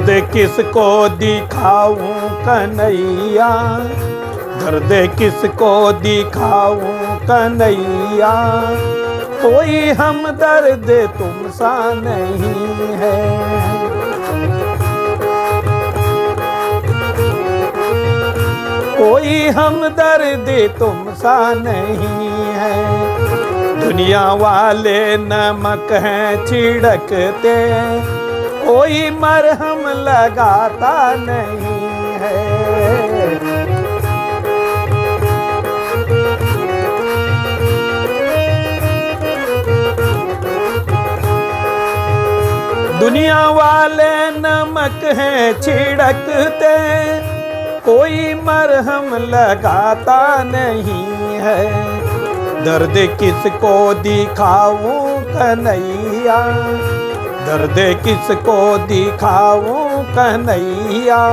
दर्द किसको दिखाऊं कन्हैया, दर्द किसको दिखाऊं कन्हैया, कोई हमदर्द तुम सा नहीं है। कोई हमदर्द तुम सा नहीं है। दुनिया वाले नमक हैं छिड़कते, कोई मरहम लगाता नहीं है। दुनिया वाले नमक हैं छिड़कते, कोई मरहम लगाता नहीं है। दर्द किसको दिखाऊं कन्हैया, दर्द किसको दिखाऊं कन्हैया,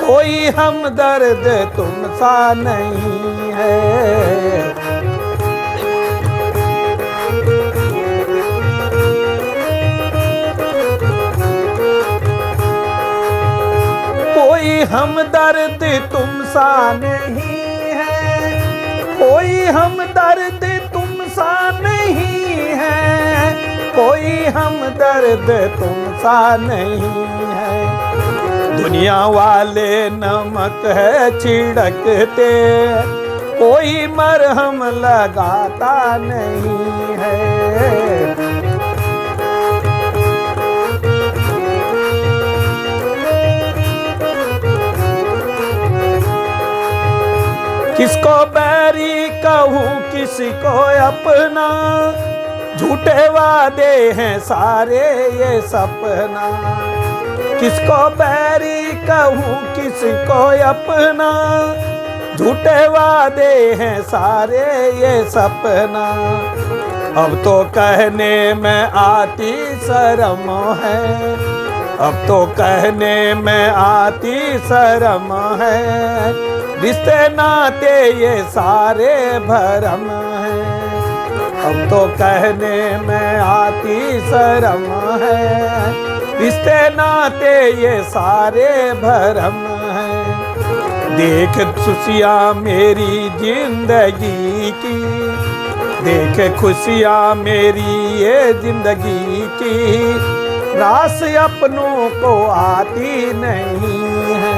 कोई हमदर्द तुम सा नहीं है। कोई हमदर्द तुम सा नहीं है, कोई हमदर्द तुम सा नहीं है, कोई हमदर्द तुम सा नहीं है। दुनिया वाले नमक है छिड़कते, कोई मरहम लगाता नहीं है। किसको बैरी कहूँ किसको अपना, झूठे वादे हैं सारे ये सपना। किसको बैरी कहूँ किसको अपना, झूठे वादे हैं सारे ये सपना। अब तो कहने में आती शर्म है, अब तो कहने में आती शर्म है। रिश्ते नाते ये सारे भरम हैं, अब तो कहने में आती शर्म है। रिश्ते नाते ये सारे भरम हैं। देख खुशियाँ मेरी जिंदगी की, देख खुशियाँ मेरी ये जिंदगी की, रास अपनों को आती नहीं है।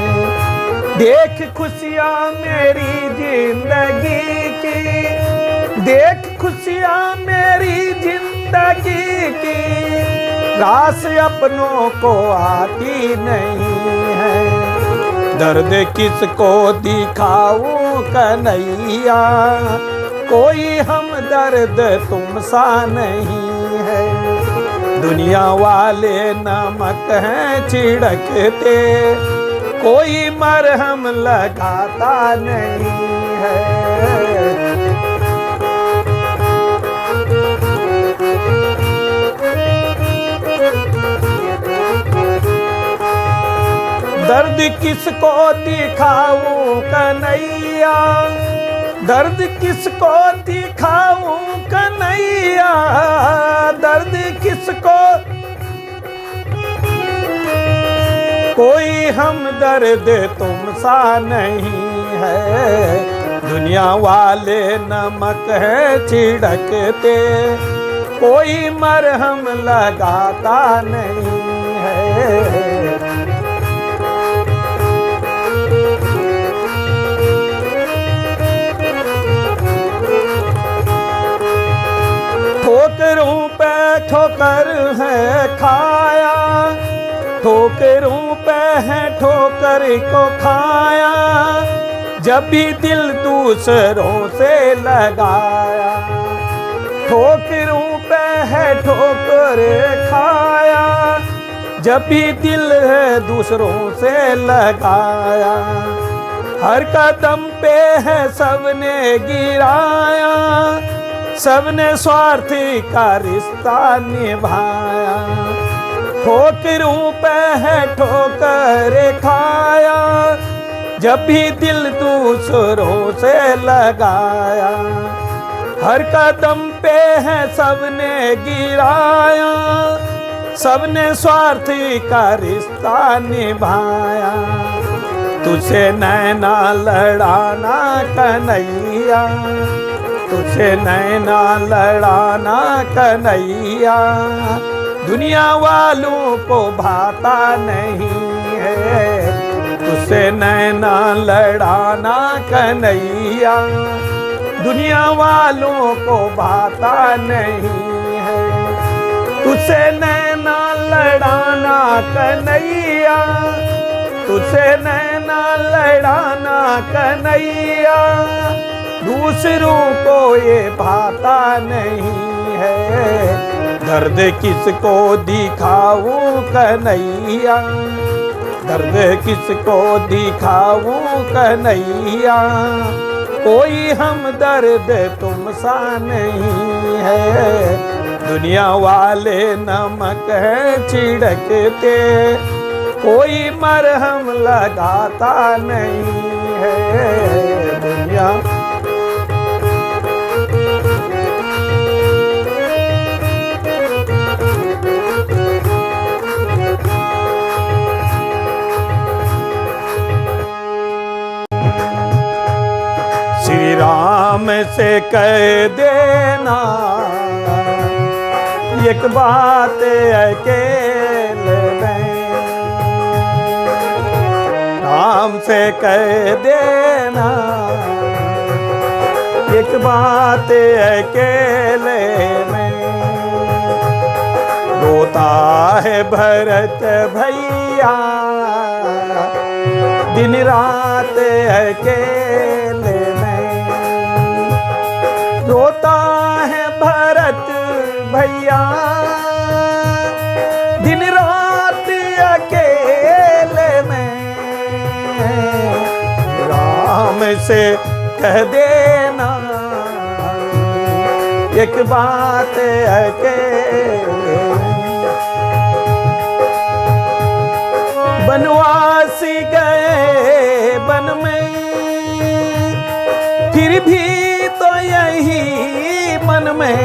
देख खुशियाँ मेरी जिंदगी की, देख खुशियाँ मेरी जिंदगी की, रास अपनों को आती नहीं है। दर्द किसको दिखाऊं कन्हैया, कोई हमदर्द तुम सा नहीं है। दुनिया वाले नमक हैं छिड़कते, कोई मरहम लगाता नहीं है। दर्द किसको दिखाऊं कन्हैया, दर्द किसको दिखाऊं कन्हैया, दर्द किसको, कोई हमदर्द तुम सा नहीं है। दुनिया वाले नमक है छिड़कते, कोई मरहम लगाता नहीं है। ठोकरों पे ठोकर है खाया, ठोकरों पे है ठोकर को खाया, जब भी दिल दूसरों से लगाया। ठोकरों पे है ठोकर खाया, जब भी दिल है दूसरों से लगाया। हर कदम पे है सबने गिराया, सबने स्वार्थी का रिश्ता निभाया। ठोकरों पे है ठोकर खाया, जब भी दिल दूसरों से लगाया। हर कदम पे है सबने गिराया, सबने स्वार्थी का रिश्ता निभाया। तुझसे नैना लड़ाना कन्हैया, तुझसे नैना लड़ाना कन्हैया, दुनिया वालों को भाता नहीं है। तुझसे नैना लड़ाना कन्हैया, दुनिया वालों को भाता नहीं है। तुझसे नैना लड़ाना कन्हैया, तुझसे नैना लड़ाना कन्हैया, दूसरों को ये भाता नहीं है। दर्द किसको दिखाऊं कन्हैया, दर्द किसको दिखाऊं कन्हैया, कोई हमदर्द तुम सा नहीं है। दुनिया वाले नमक है छिड़कते, कोई मरहम लगाता नहीं है। दुनिया श्री राम से कह देना एक बात अकेले में, राम से कह देना एक बात अकेले में। रोता है भरत भैया दिन रात अकेले में, रोता है भरत भैया दिन रात अकेले में। राम से कह देना एक बात अकेले, बनवासी गए वन में, फिर भी तो यही मन में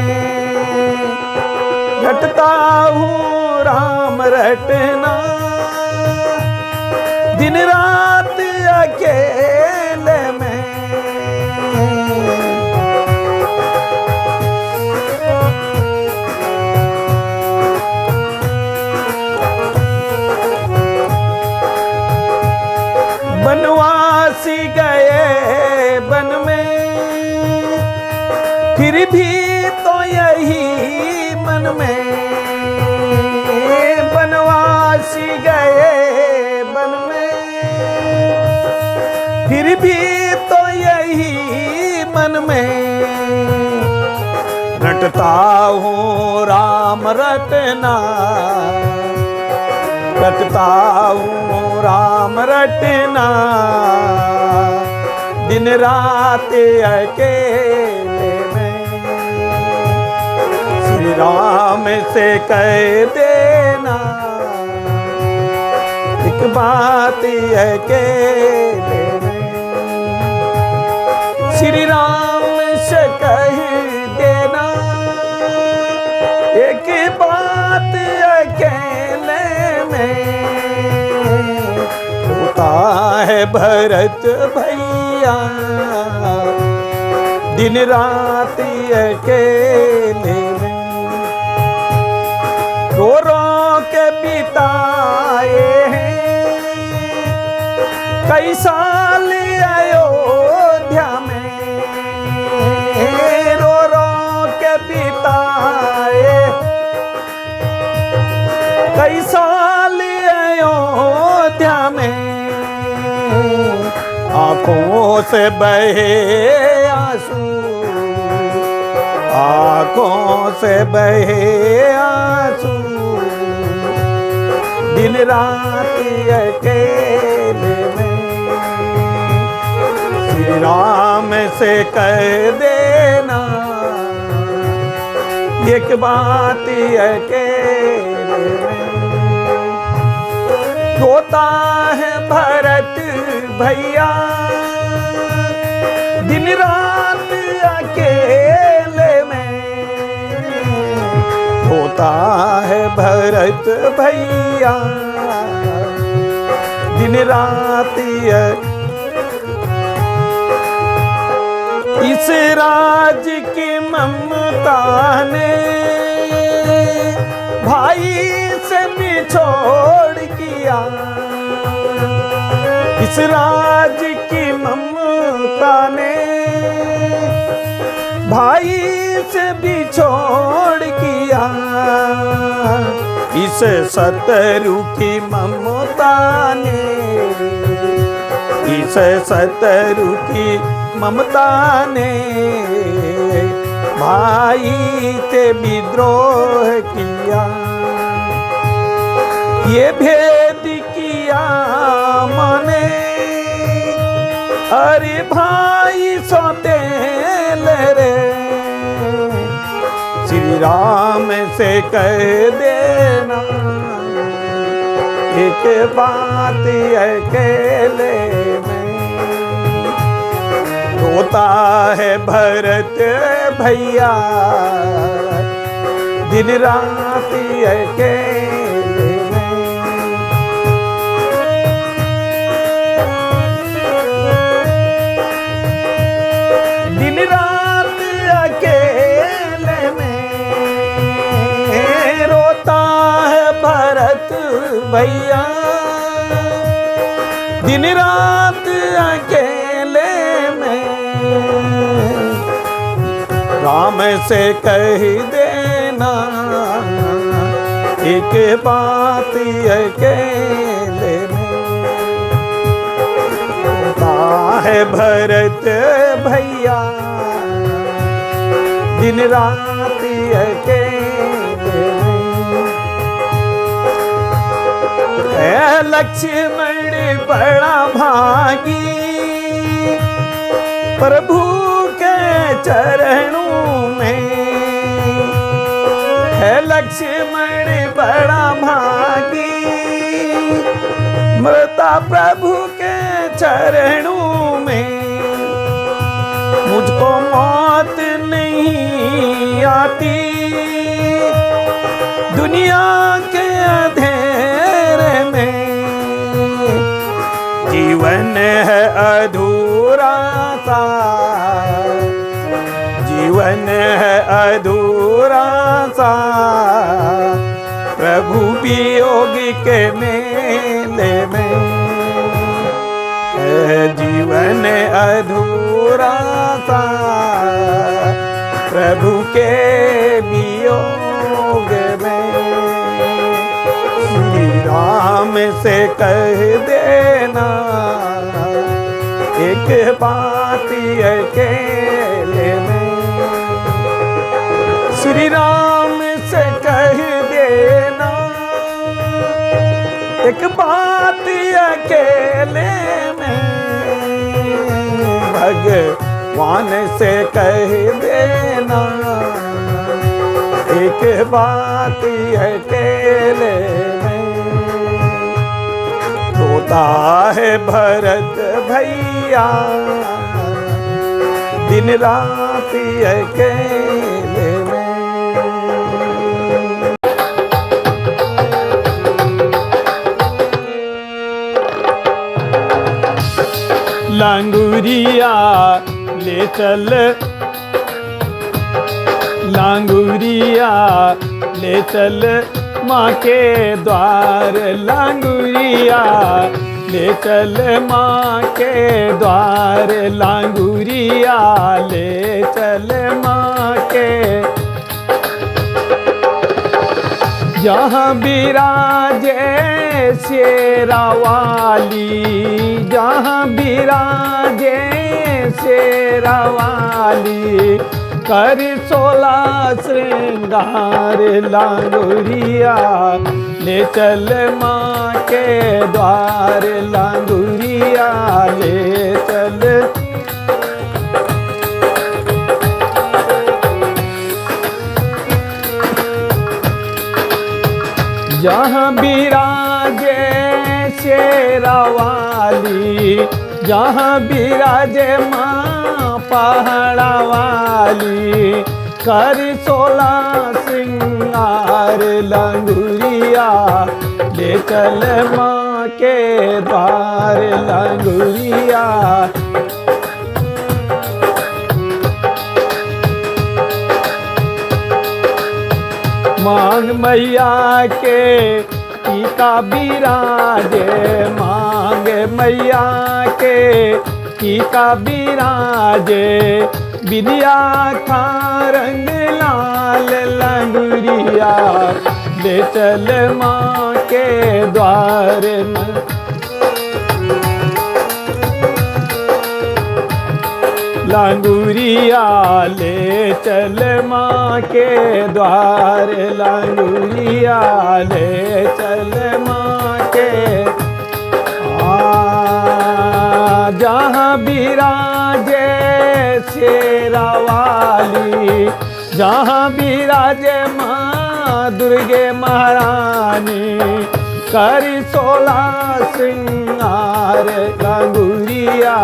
रटता हूँ राम रटना दिन रात अकेले में। बनवासी गए वन में, फिर भी तो यही मन में, बनवासी गए वन में, फिर भी तो यही मन में रटता हूँ राम रटना, रटता हूँ राम रटना दिन रात अकेले में। श्री राम से कह देना एक बात अकेले में, श्री राम से कह देना एक बात अकेले में। रोता है भरत भैया दिन रात अकेले में, रो रो के बिताए हैं कई साल अयोध्या में, रो रो के बिताए कई साल अयोध्या में। आँखों से बहे आंसू, आँखों से बहे आंसू दिन रात अकेले में। श्री राम से कह देना एक बात अकेले में। रोता है भरत भैया दिन रात अकेले में, रोता है भरत भैया दिन रात इस राज की ममता ने भाई से बिछोड़ किया। इस राज की ममता ने भाई से बिछोड़ किया। इस शत्रु की ममता ने, इस शत्रु की ममता ने भाई ते विद्रोह किया। ये भेद किया मने अरे भाई सौतेल रे, श्री राम से कह देना एक बात अकेले में। रोता है भरत भैया दिन रात अकेले में। दिन रात अकेले में रोता है भरत भैया दिन रात अकेले में। राम से कह देना एक बात अकेले में। रोता है भरत भैया दिन रात अकेले में। लक्ष्मण बड़ा भागी प्रभु के चरणों में है। लक्ष्मण बड़ा भागी मृता प्रभु के चरणों में। मुझको मौत नहीं आती दुनिया के अंधेरे में। जीवन है अधूरा सा, जीवन है अधूरा सा प्रभु वियोग के मेले में। जीवन अधूरा सा प्रभु के वियोग में। श्री राम से कह देना एक बात अकेले में। श्री राम से कह देना एक बात अकेले में। भगवान से कह देना एक बात अकेले में। रोता है भरत भैया दिन रात अकेले में। लांगुरिया ले चल, लांगुरिया ले चल माँ के द्वार। लांगुरिया ले चल माँ के द्वार। लांगुरिया ले चल माँ के, जहाँ बिराजे शेरा वाली, जहाँ बिराजे शेरा वाली कर 16 श्रृंगार। लांगुरिया ले चल माँ के द्वार। लांगुरिया ले चल, जहाँ बिराजे शेरा वाली, जहाँ बिराजे माँ पहाड़ा वाली कर 16 श्रृंगार लंगुरिया ले चल माँ के द्वार लंगुरिया। मांग मैया के टीका बिराजे, मांग मैया के टीका बिराजे, बिदिया का रंग लाल लंगुरिया ले चल माँ के द्वार लंगुरिया ले चल माँ के द्वार लंगुरिया ले चल माँ के। जहाँ बिराजे शेरा वाली, जहाँ बिराजे माँ दुर्गे महारानी, कर 16 श्रृंगार लंगुरिया।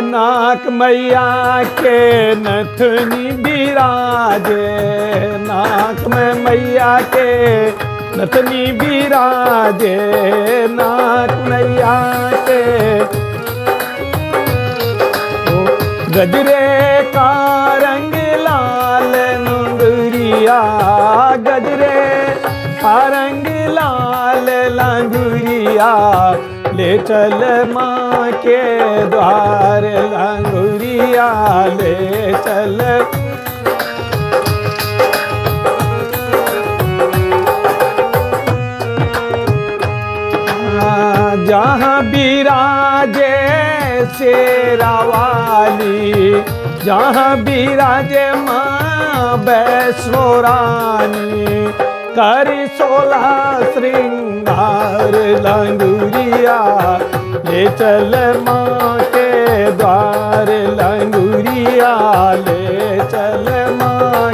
नाक मैया के नथनी बिराजे, नाक में मैया के नथनी बिराजे, नाक मैया के गजरे का रंग लाल लंगुरिया, गजरे का रंग लाल लंगुरिया ले चल माँ के द्वार लंगुरिया ले चल। जहाँ बिराजे शेरा वाली, जहाँ बिराजे माँ वैष्णो रानी, कर 16 श्रृंगार लंगुरिया ले चल माँ के द्वार लंगुरिया ले चल माँ।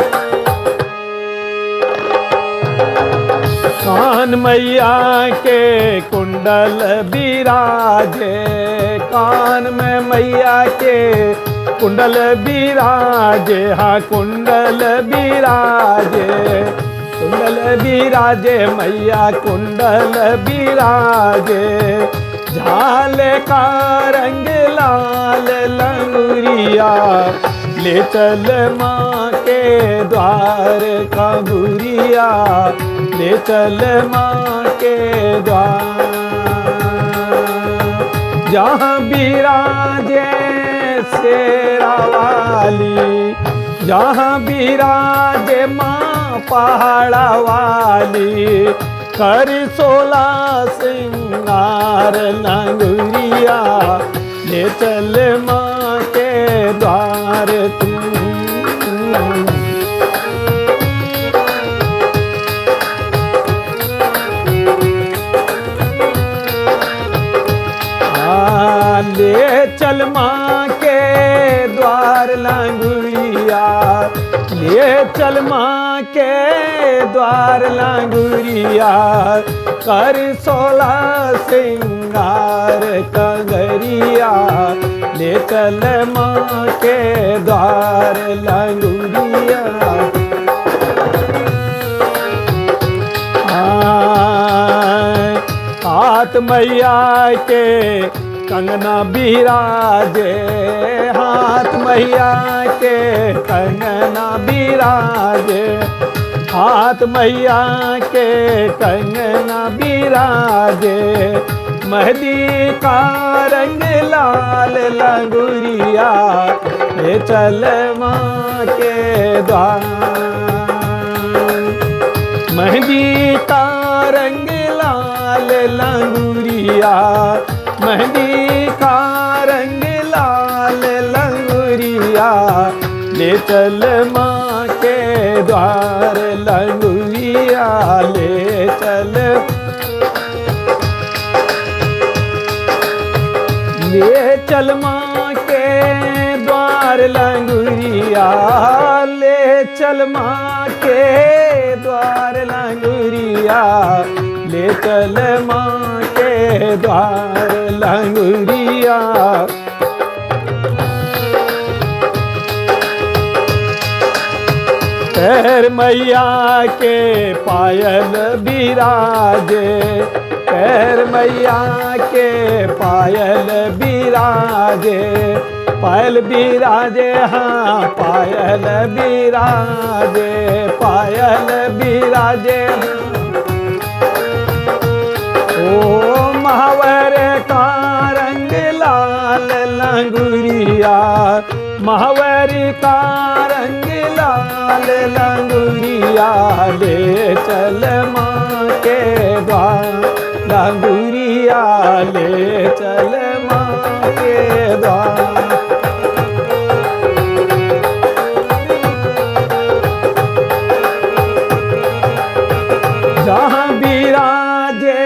कान मैया के कुंडल बिराजे, कान में मैया के कुंडल बिराजे, हाँ कुंडल बिराजे, कुंडल बिराजे मैया कुंडल बिराजे, झाल का रंग लाल लंगुरिया ले चल माँ के द्वार कांगुरिया ले चल माँ के द्वार। जहाँ बिराजे शेरा वाली, जहाँ बिराजे माँ पहाड़ा वाली, कर 16 श्रृंगार लंगुरिया ले चल माँ के द्वार तू। ले चल माँ के द्वार लंगुरिया, ले चल माँ के द्वार लंगुरिया, कर 16 श्रृंगार कंगरिया ले चल माँ के द्वार लंगुरिया। हाथ मैया के कंगना बिराजे, हाथ मैया के कंगना बिराजे, हाथ मैया के कंगना बिराजे, मेहंदी का रंग लाल लंगुरिया ले चल माँ के द्वार। मेहंदी का रंग लाल लंगुरिया, मेहंदी का रंग लाल लंगुरिया ले चल माँ के द्वार लंगुरिया ले चल। ले चल माँ के द्वार लंगुरिया, ले चल माँ के द्वार लंगुरिया ले चल माँ के द्वार लंगुरिया। पैर मैया के पायल बिराजे, पैर मैया के पायल बिराजे, पायल बिराजे हाँ पायल बिराजे, पायल बिराजे। ओ महावर का रंग लाल लंगुरिया, महावर का रंग लाल लंगुरिया, ले चल माँ के द्वार लंगुरिया, ले चल माँ के द्वार। जहाँ बिराजे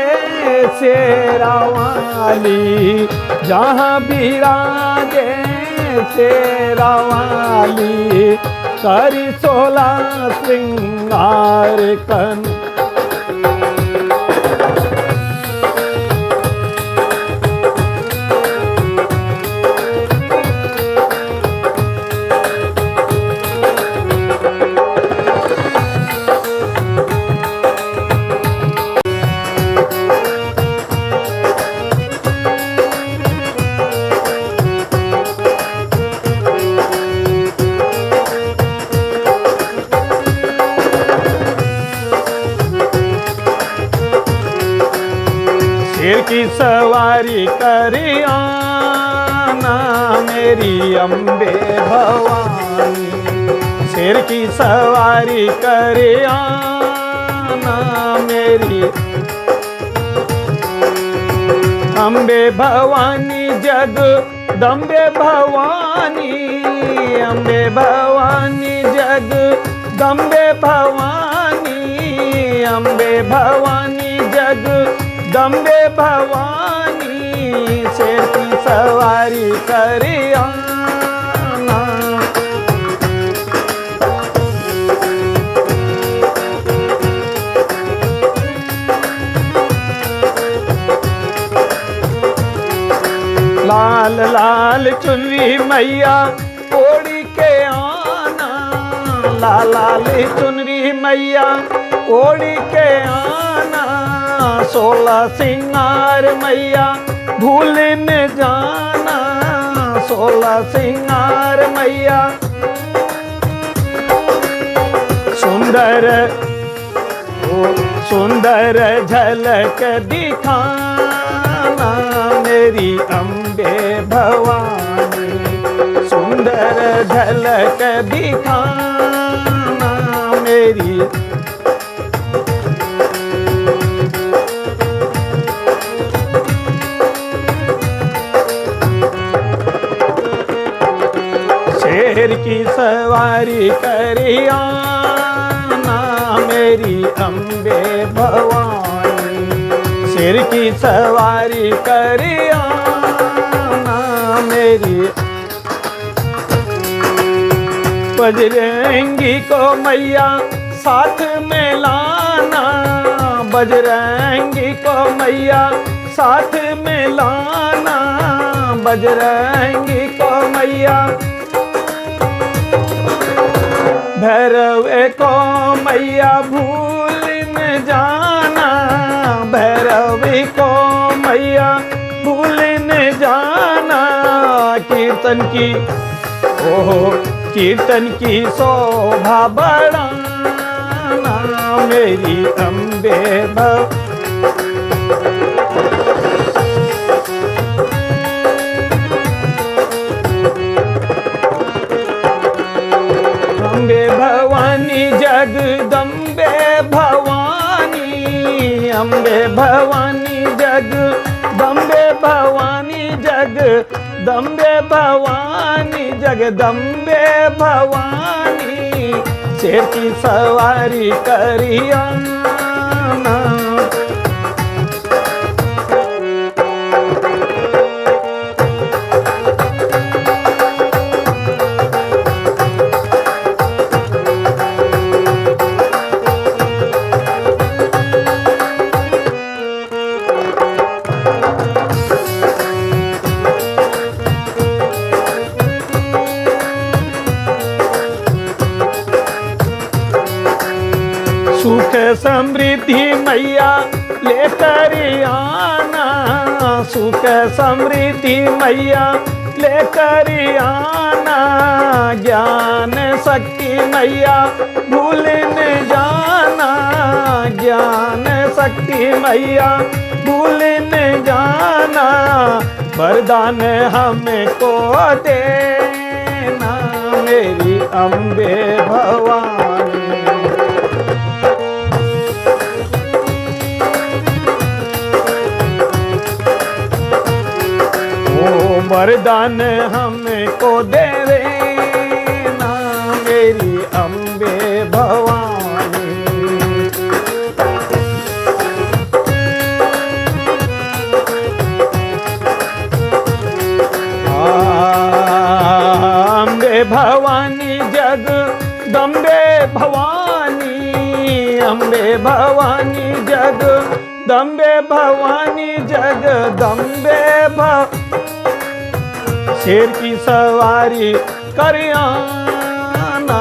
शेरा वाली, जहाँ बिराजे शेरा वाली, करी 16 श्रृंगार कन। शेर की सवारी करी आना मेरी अम्बे भवानी, शेर की सवारी करी आना मेरी अम्बे भवानी, जगदम्बे भवानी, अम्बे भवानी जगदम्बे भवानी, अम्बे भवानी जगदम्बे भवानी, शेर की सवारी करे आना। लाल लाल चुनरी मैया ओढ़ी के आना, लाल लाल चुनरी मैया ओढ़ी के आना, 16 सिंगार मैया भूल न जाना, 16 सिंगार मैया सुंदर सुंदर झलक दिखाना मेरी अम्बे भवानी, सुंदर झलक दिखाना मेरी। शेर की सवारी करी आना मेरी अम्बे भवानी, शेर की सवारी करी आना मेरी। बजरंगी को मैया साथ में लाना, बजरंगी को मैया साथ में लाना, बजरंगी को मैया। भैरव को मैया भूल न जाना, भैरव को मैया भूल न जाना, कीर्तन की ओहो कीर्तन की शोभा बढ़ाना मेरी अम्बे भवानी। अम्बे भवानी जगदम्बे भवानी, अम्बे भवानी जगदम्बे भवानी, जगदम्बे भवानी, जगदम्बे भवानी, शेर की सवारी करी आना। समृद्धि मैया लेकर आना, सुख समृद्धि मैया लेकर आना, ज्ञान शक्ति मैया भूल न जाना, ज्ञान शक्ति मैया भूल न जाना, वरदान हमको देना मेरी अम्बे भवानी। ओ वरदान हमको दे देना मेरी अम्बे भवानी। अम्बे भवानी जगदम्बे भवानी, अम्बे भवानी जगदम्बे भवानी, जगदम्बे शेर की सवारी कर आना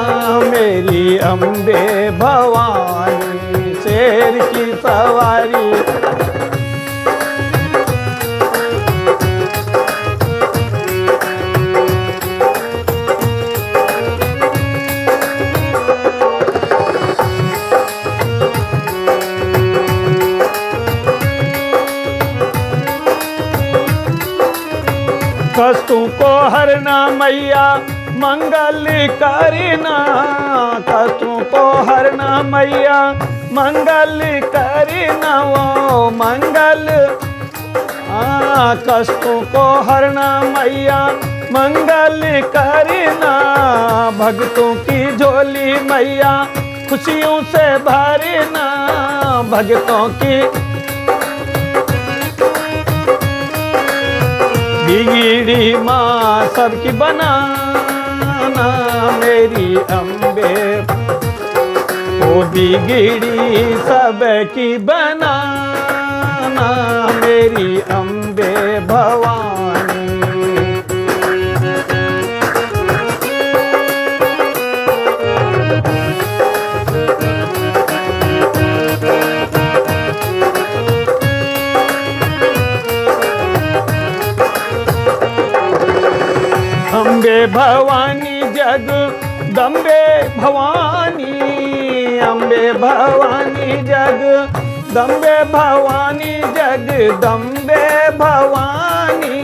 मेरी अम्बे भवानी, शेर की सवारी। कष्टों को हरना मैया मंगल करना, कष्टों को हरना मैया मंगल करना, वो मंगल कष्टों को हरना मैया मंगल करना, भक्तों की झोली मैया खुशियों से भरना, भक्तों की बिगड़ी माँ सबकी बनाना मेरी अम्बे, ओ बिगड़ी सबकी बनाना मेरी अम्बे भवानी। अम्बे भवानी जगदम्बे भवानी, अम्बे भवानी जगदम्बे भवानी, जगदम्बे भवानी,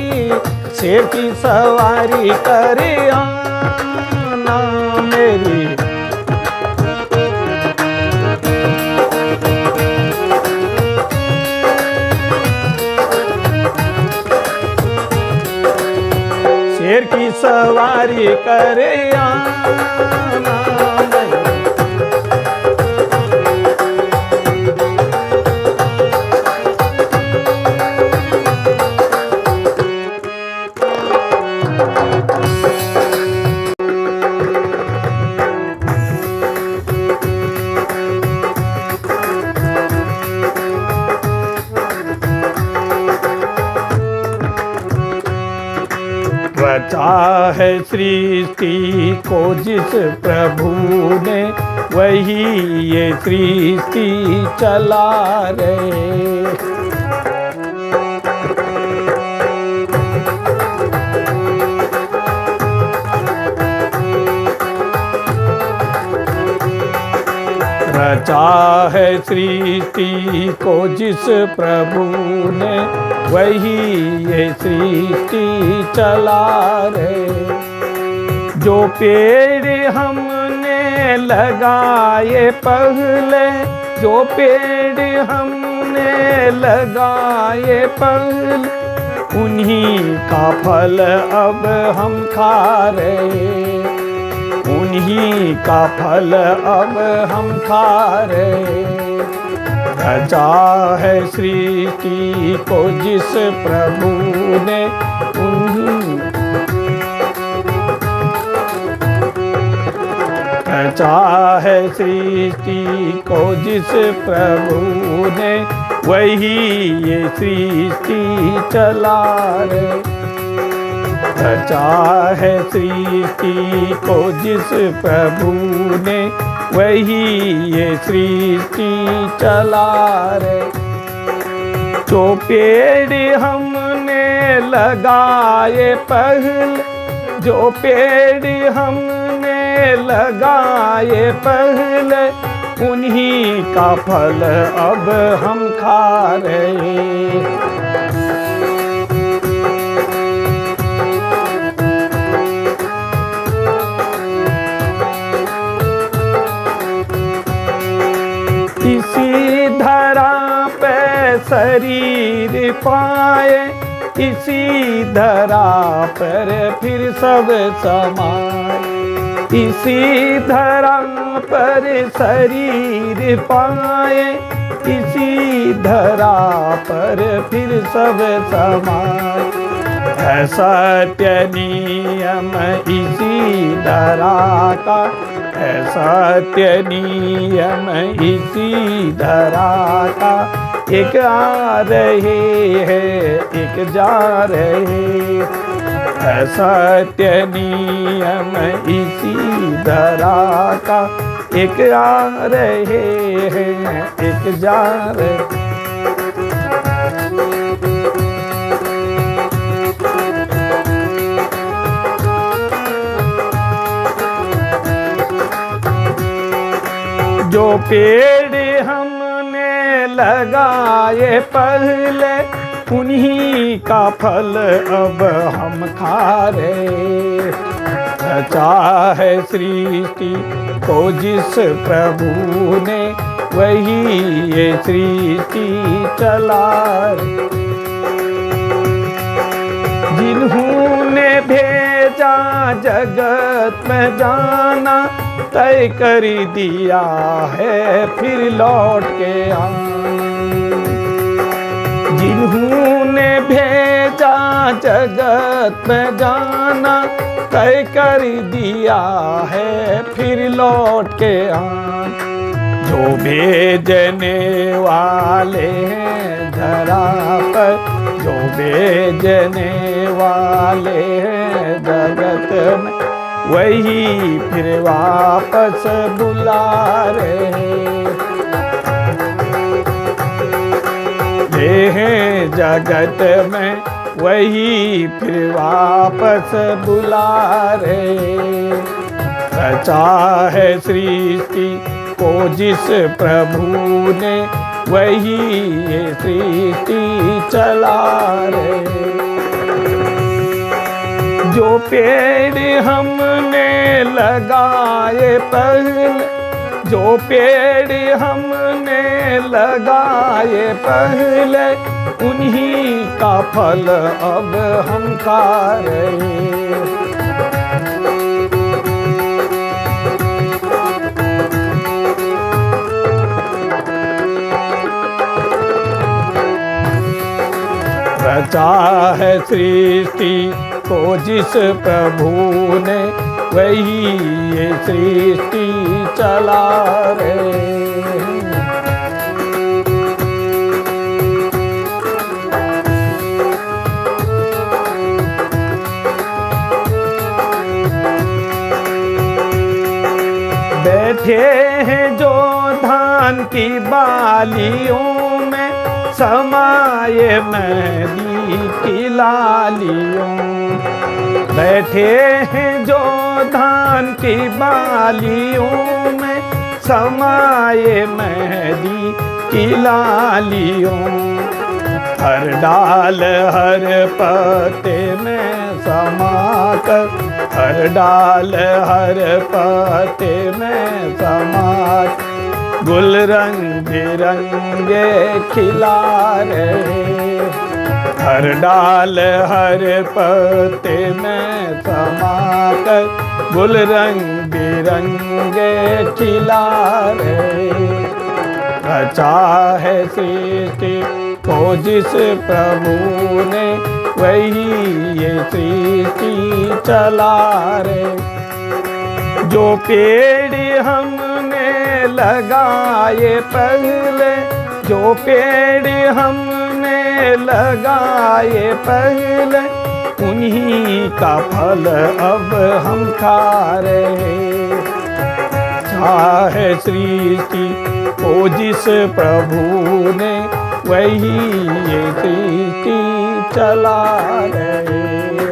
शेर की सवारी कर आना मेरी। शेर की सवारी कर आना। रचा है सृष्टि को जिस प्रभु ने, वही ये सृष्टि चला रहे। रचा है सृष्टि को जिस प्रभु ने, वही ये सृष्टि चला रहे। जो पेड़ हमने लगाए पहले, जो पेड़ हमने लगाए पहले, उन्हीं का फल अब हम खा रहे, उन्हीं का फल अब हम खा रहे। रचा है सृष्टि को जिस प्रभु ने, उन्हीं रचा है सृष्टि को जिस प्रभु ने, वही ये सृष्टि चला रहे। रचा है सृष्टि को जिस प्रभु ने, वही ये सृष्टि चला रे। जो पेड़ हमने लगाए पहले, जो पेड़ हमने लगाए पहले, उन्हीं का फल अब हम खा रहे। इसी धरा पे शरीर पाए, इसी धरा पर फिर सब समाए। इसी धरा पर शरीर पाए, इसी धरा पर फिर सब समाए। है सत्य नियम इसी धरा का, है सत्य नियम इसी धरा का। एक आ रहे हैं, एक जा रहे। है सत्य नियम इसी धरा का। एक आ रहे हैं, एक जा रहे। जो पेड़ हमने लगाए पहले, उन्हीं का फल अब हम खा रहे। रचा है सृष्टि को जिस प्रभु ने, वही ये सृष्टि चला रे। जिन्होंने भेजा जगत में जाना, तय कर दिया है फिर लौट के आना। जिन्होंने भेजा जगत में जाना, तय कर दिया है फिर लौट के आना। जो भेजने वाले हैं धरा पर, जो भेजने वाले हैं जगत में, वही फिर वापस बुला रहे। हैं जगत में, वही फिर वापस बुला रहे। रचा है सृष्टि को जिस प्रभु ने, वही ये सृष्टि चला रहे। जो पेड़ हमने लगाए पहले, जो पेड़ हमने लगाए पहले, उन्हीं का फल अब हम खा रहे। रचा है सृष्टि को जिस प्रभु ने, वही ये सृष्टि चला रहे। बैठे हैं जो धान की बालियों में, समाये मेहंदी की लालियों। बैठे हैं जो धान की बालियों में, समाये मेहंदी की लालियों। हर डाल हर पत्ते में समाकर, हर डाल हर पत्ते में समाकर, गुल रंग बिरंगे खिला रहे। हर डाल हर पत्ते में समाकर, गुल रंग बिरंगे खिला रहे। रचा है सृष्टि को जिस प्रभु ने, वही ये सृष्टि चला रहे। जो पेड़ हमने लगाए पहले, जो पेड़ हमने लगाए पहले, उन्हीं का फल अब हम खा रहे। रहा है सृष्टि ओ जिस प्रभु ने वही ये सृष्टि चला रहे।